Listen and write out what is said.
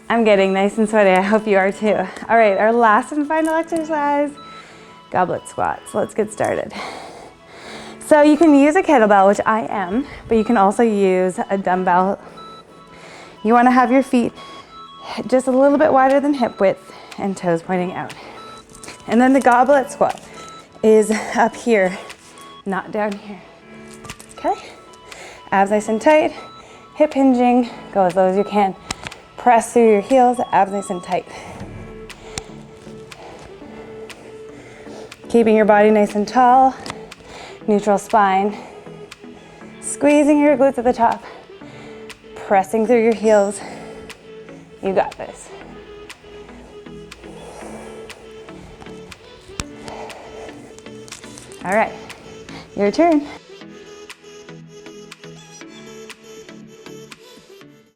I'm getting nice and sweaty. I hope you are too. All right, our last and final exercise, goblet squats. Let's get started. So you can use a kettlebell, which I am, but you can also use a dumbbell. You want to have your feet just a little bit wider than hip width and toes pointing out. And then the goblet squat is up here, not down here. Okay? Abs nice and tight, hip hinging, go as low as you can. Press through your heels, abs nice and tight. Keeping your body nice and tall, neutral spine. Squeezing your glutes at the top, pressing through your heels. You got this. All right, your turn.